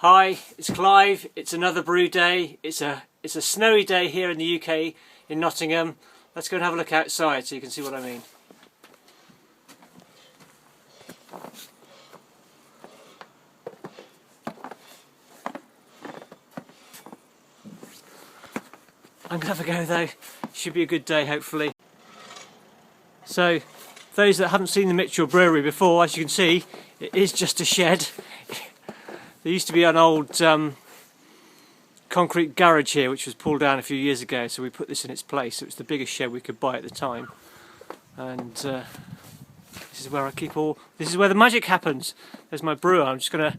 Hi, it's Clive. It's another brew day. It's a snowy day here in the UK in Nottingham. Let's go and have a look outside so you can see what I mean. I'm gonna have a go though. Should be a good day hopefully. So, those that haven't seen the Mitchell Brewery before, as you can see, it is just a shed. There used to be an old concrete garage here which was pulled down a few years ago, so we put this in its place. It was the biggest shed we could buy at the time, and this is where I keep all. This is where the magic happens. There's my brewer. I'm just going to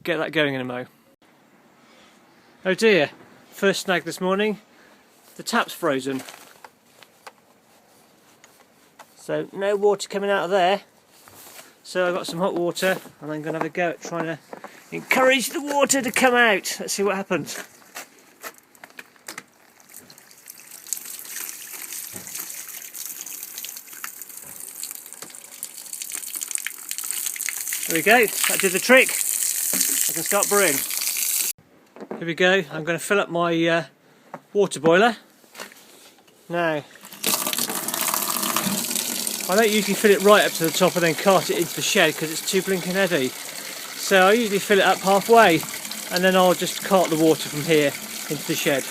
get that going in a mo. Oh dear! First snag this morning. The tap's frozen, so no water coming out of there. So I've got some hot water, and I'm going to have a go at trying to encourage the water to come out. Let's see what happens. There we go, that did the trick. I can start brewing. Here we go, I'm going to fill up my water boiler. Now, I don't usually fill it right up to the top and then cart it into the shed because it's too blinking heavy. So I usually fill it up halfway and then I'll just cart the water from here into the shed.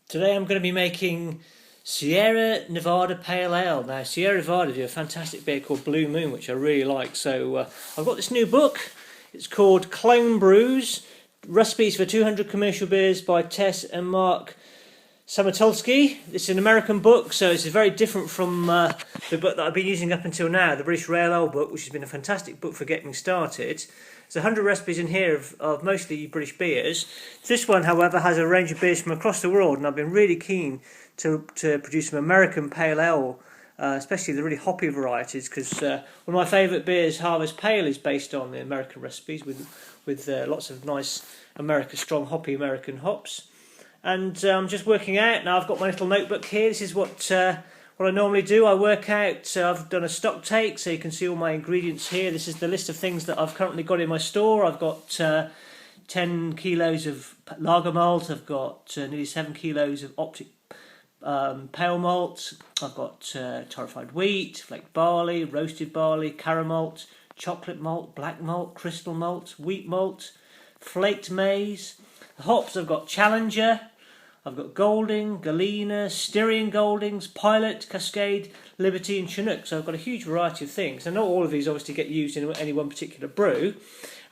Today I'm going to be making Sierra Nevada Pale Ale. Now Sierra Nevada do a fantastic beer called Blue Moon, which I really like. So I've got this new book. It's called Clone Brews, Recipes for 200 Commercial Beers by Tess and Mark Szamatulski. It's an American book, so it's very different from the book that I've been using up until now, the British Rail Ale book, which has been a fantastic book for getting started. There's 100 recipes in here of mostly British beers. This one, however, has a range of beers from across the world, and I've been really keen to produce some American Pale Ale, especially the really hoppy varieties, because one of my favourite beers, Harvest Pale, is based on the American recipes with lots of nice strong hoppy American hops. And I'm just working out now. I've got my little notebook here. This is what I normally do. I work out. I've done a stock take, so you can see all my ingredients here. This is the list of things that I've currently got in my store. I've got 10 kilos of lager malt. I've got nearly 7 kilos of optic pale malt. I've got torrefied wheat, flaked barley, roasted barley, caramel, chocolate malt, black malt, crystal malt, wheat malt, flaked maize. The hops, I've got Challenger, I've got Golding, Galena, Styrian Goldings, Pilot, Cascade, Liberty and Chinook. So I've got a huge variety of things. And not all of these obviously get used in any one particular brew.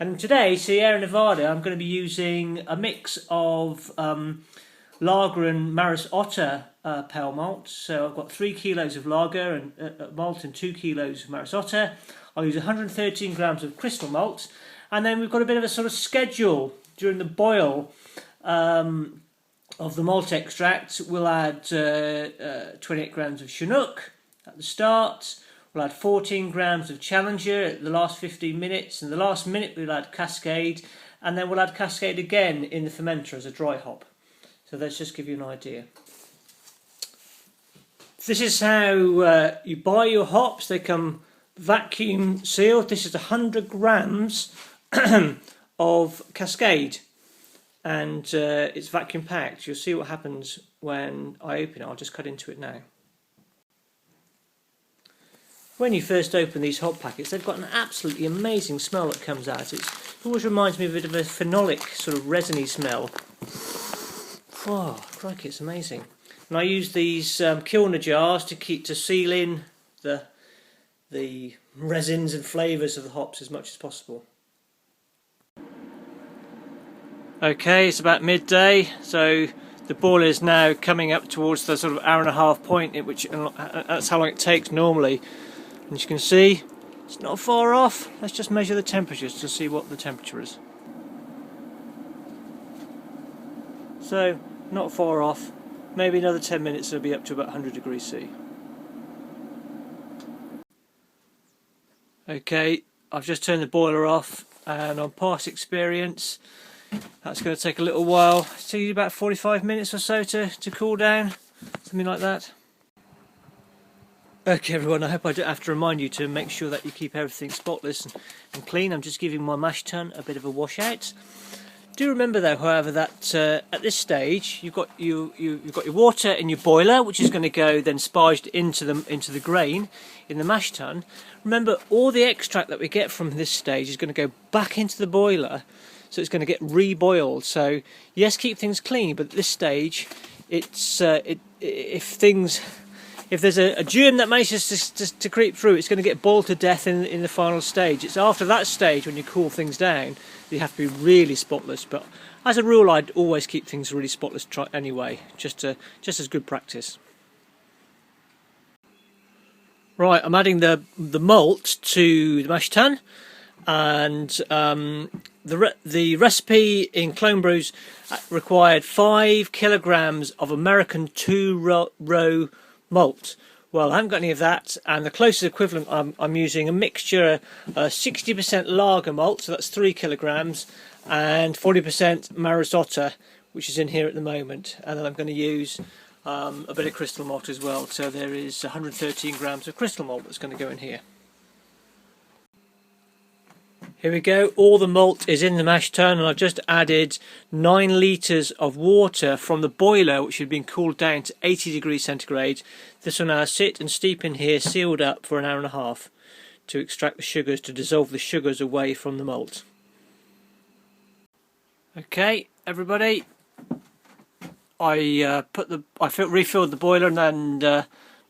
And today, Sierra Nevada, I'm going to be using a mix of lager and Maris Otter pale malt. So I've got 3 kilos of lager and malt and 2 kilos of Maris Otter. I'll use 113 grams of crystal malt. And then we've got a bit of a sort of schedule during the boil of the malt extract. We'll add 28 grams of Chinook at the start. We'll add 14 grams of Challenger at the last 15 minutes. And the last minute we'll add Cascade. And then we'll add Cascade again in the fermenter as a dry hop. So let's just give you an idea. This is how you buy your hops. They come vacuum sealed. This is 100 grams of Cascade, and it's vacuum packed. You'll see what happens when I open it. I'll just cut into it now. When you first open these hop packets, they've got an absolutely amazing smell that comes out. It always reminds me of a bit of a phenolic sort of resiny smell. Oh, crikey, it's amazing. And I use these kilner jars to seal in the resins and flavours of the hops as much as possible. Okay, it's about midday, so the boil is now coming up towards the sort of hour-and-a-half point, in which that's how long it takes normally. And as you can see, it's not far off. Let's just measure the temperatures to see what the temperature is. So, not far off. Maybe another 10 minutes it'll be up to about 100 degrees C. Okay, I've just turned the boiler off, and on past experience, that's going to take a little while. It's usually about 45 minutes or so to cool down, something like that. Okay everyone, I hope I don't have to remind you to make sure that you keep everything spotless and clean. I'm just giving my mash tun a bit of a wash out. Do remember though, however, that at this stage you've got your water in your boiler, which is going to go then sparged into the grain in the mash tun. Remember, all the extract that we get from this stage is going to go back into the boiler, so it's going to get reboiled. So yes, keep things clean, but at this stage, it's if there's a germ that manages to creep through, it's going to get boiled to death in the final stage. It's after that stage, when you cool things down, you have to be really spotless. But as a rule, I'd always keep things really spotless anyway, just as good practice. Right, I'm adding the malt to the mash tun, and the recipe in Clone Brews required 5 kilograms of American 2-row malt. Well, I haven't got any of that, and the closest equivalent I'm using a mixture 60% lager malt, so that's 3 kilograms, and 40% Maris Otter, which is in here at the moment. And then I'm going to use a bit of crystal malt as well, so there is 113 grams of crystal malt that's going to go in here. Here we go, all the malt is in the mash tun, and I've just added 9 litres of water from the boiler, which had been cooled down to 80 degrees centigrade. This will now sit and steep in here, sealed up for an hour and a half, to extract the sugars, to dissolve the sugars away from the malt. Okay, everybody, I refilled the boiler and then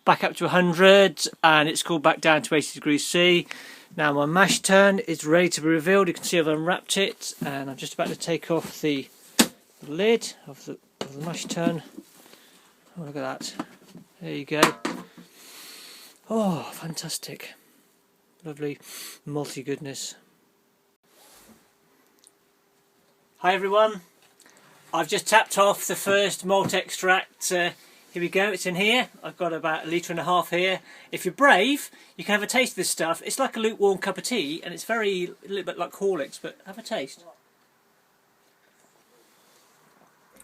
back up to 100, and it's cooled back down to 80 degrees C. Now my mash tun is ready to be revealed. You can see I've unwrapped it, and I'm just about to take off the lid of the mash tun. Oh, look at that. There you go. Oh, fantastic. Lovely malty goodness. Hi everyone. I've just tapped off the first malt extract. Here we go, it's in here. I've got about 1.5 litres here. If you're brave, you can have a taste of this stuff. It's like a lukewarm cup of tea, and it's a little bit like Horlicks, but have a taste.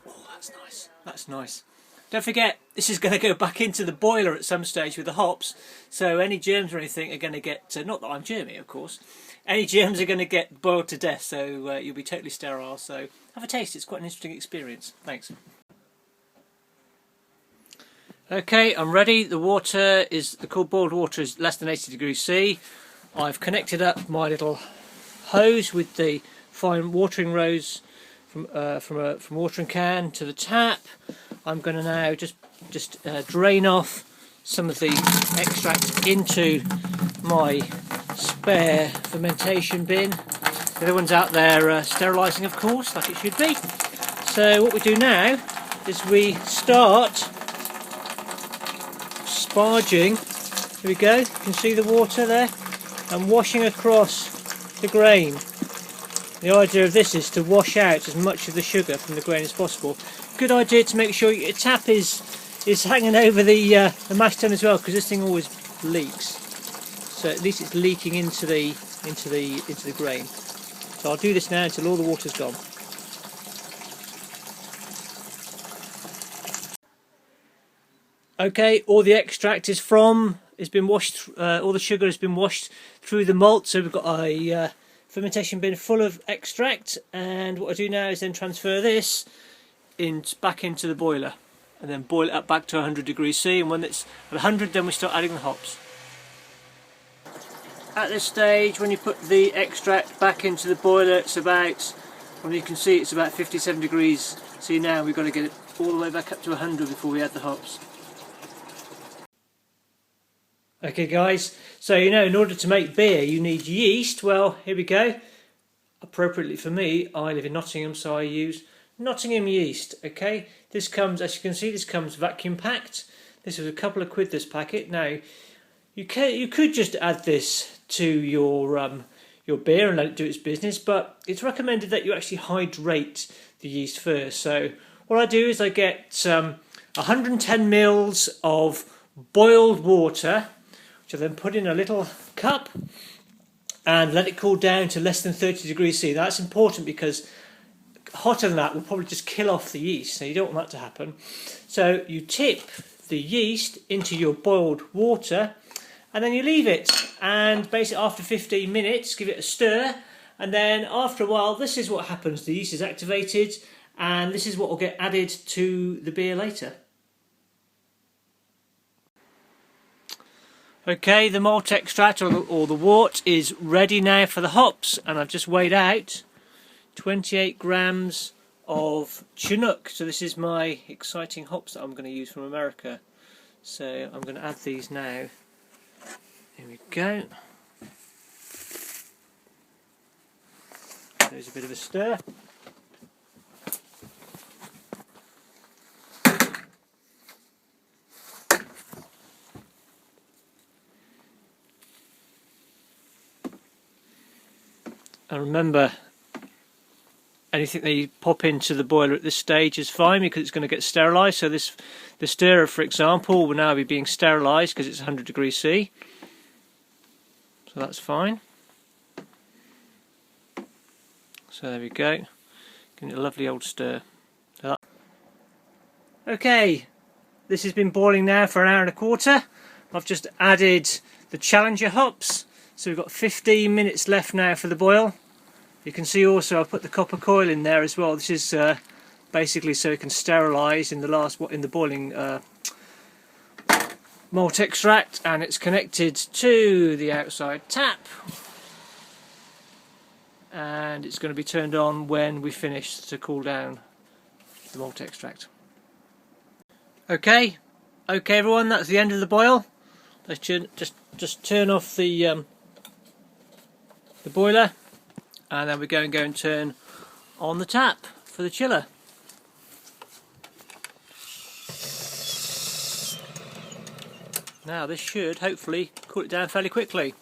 Oh, that's nice. That's nice. Don't forget, this is going to go back into the boiler at some stage with the hops, so any germs or anything are going to get, not that I'm germy of course, any germs are going to get boiled to death, so you'll be totally sterile. So have a taste, it's quite an interesting experience. Thanks. Okay, I'm ready. The cold boiled water is less than 80 degrees C. I've connected up my little hose with the fine watering rose from watering can to the tap. I'm going to now just drain off some of the extract into my spare fermentation bin. The other one's out there sterilising, of course, like it should be. So what we do now is we start sparging. Here we go, you can see the water there, and washing across the grain. The idea of this is to wash out as much of the sugar from the grain as possible. Good idea to make sure your tap is hanging over the mash tun as well, because this thing always leaks. So at least it's leaking into the grain. So I'll do this now until all the water's gone. Okay, all the extract has been washed. All the sugar has been washed through the malt. So we've got a fermentation bin full of extract, and what I do now is then transfer this back into the boiler, and then boil it up back to 100 degrees C. And when it's at 100, then we start adding the hops. At this stage, when you put the extract back into the boiler, it's about, well, you can see it's about 57 degrees C now. We've got to get it all the way back up to 100 before we add the hops. Okay guys, so you know, in order to make beer you need yeast. Well, here we go. Appropriately for me, I live in Nottingham, so I use Nottingham yeast. Okay, this comes, as you can see, this comes vacuum packed. This is a couple of quid this packet. Now you could just add this to your beer and let it do its business, but it's recommended that you actually hydrate the yeast first. So what I do is I get 110 mils of boiled water, which I then put in a little cup and let it cool down to less than 30 degrees C. That's important because hotter than that will probably just kill off the yeast, so you don't want that to happen. So you tip the yeast into your boiled water, and then you leave it, and basically after 15 minutes give it a stir, and then after a while this is what happens. The yeast is activated, and this is what will get added to the beer later. Okay, the malt extract or the wort is ready now for the hops, and I've just weighed out 28 grams of Chinook. So this is my exciting hops that I'm going to use from America. So I'm going to add these now. Here we go. There's a bit of a stir. And remember, anything that you pop into the boiler at this stage is fine because it's going to get sterilised. So the stirrer, for example, will now be being sterilised because it's 100 degrees C. So that's fine. So there we go. Give it a lovely old stir. Okay, this has been boiling now for an hour and a quarter. I've just added the Challenger hops. So we've got 15 minutes left now for the boil. You can see also I've put the copper coil in there as well. This is basically so it can sterilise in the boiling malt extract, and it's connected to the outside tap, and it's going to be turned on when we finish to cool down the malt extract. Okay everyone, that's the end of the boil. Let's just turn off the boiler, and then we're going to go and turn on the tap for the chiller. Now this should hopefully cool it down fairly quickly.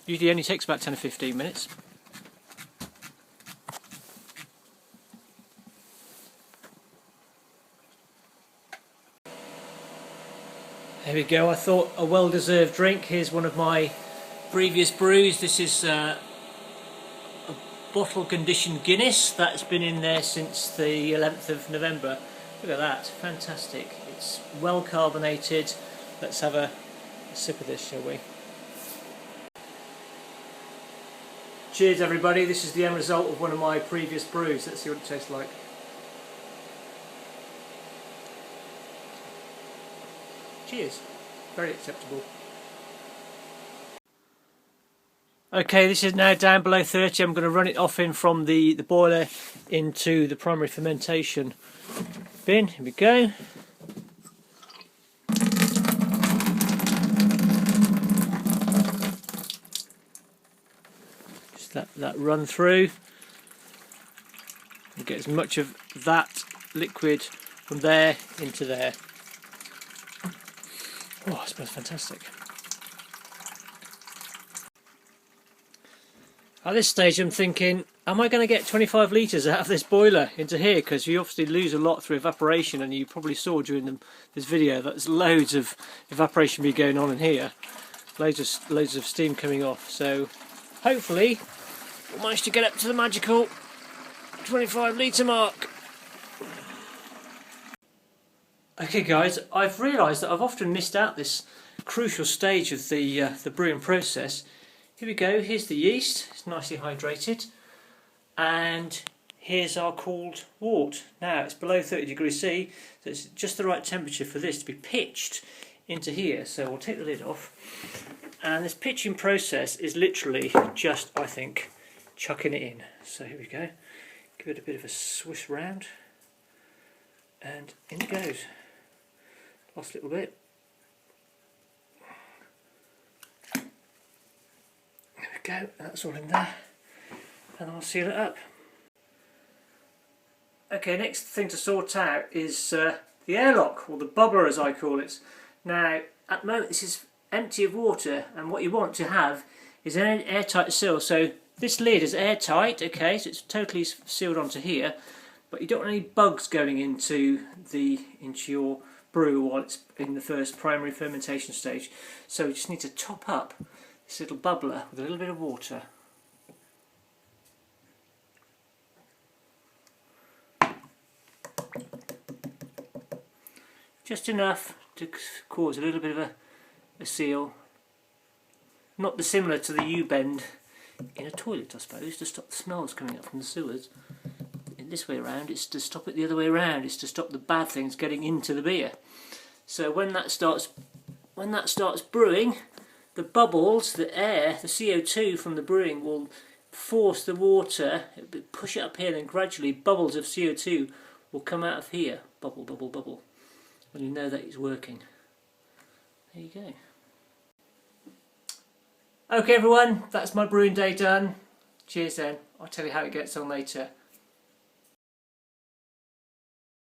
Usually only takes about 10 or 15 minutes. There we go, I thought a well-deserved drink. Here's one of my previous brews. This is a bottle conditioned Guinness that's been in there since the 11th of November. Look at that, fantastic. It's well carbonated. Let's have a sip of this, shall we? Cheers everybody, this is the end result of one of my previous brews. Let's see what it tastes like. Cheers, very acceptable. Okay, this is now down below 30. I'm going to run it off in from the boiler into the primary fermentation bin. Here we go. Just let that run through and get as much of that liquid from there into there. Oh, it smells fantastic. At this stage I'm thinking, am I going to get 25 litres out of this boiler into here? Because you obviously lose a lot through evaporation, and you probably saw during this video that there's loads of evaporation be going on in here. Loads of steam coming off. So hopefully we'll manage to get up to the magical 25 litre mark. Okay guys, I've realised that I've often missed out this crucial stage of the brewing process. Here we go, here's the yeast, it's nicely hydrated, and here's our cooled wort. Now it's below 30 degrees C, so it's just the right temperature for this to be pitched into here. So we'll take the lid off, and this pitching process is literally just, I think, chucking it in. So here we go, give it a bit of a swish round, and in it goes. Last little bit. Go, that's all in there, and I'll seal it up. Okay, next thing to sort out is the airlock, or the bubbler as I call it. Now at the moment this is empty of water, and what you want to have is an airtight seal. So this lid is airtight, okay, so it's totally sealed onto here, but you don't want any bugs going into your brew while it's in the first primary fermentation stage. So you just need to top up this little bubbler with a little bit of water. Just enough to cause a little bit of a a seal, not dissimilar to the U-bend in a toilet, I suppose, to stop the smells coming up from the sewers. In this way around, it's to stop it the other way around. It's to stop the bad things getting into the beer. So when that starts brewing, the bubbles, the air, the CO2 from the brewing will force the water, push it up here, and gradually bubbles of CO2 will come out of here. Bubble, bubble, bubble. And you know that it's working. There you go. Okay everyone, that's my brewing day done. Cheers then. I'll tell you how it gets on later.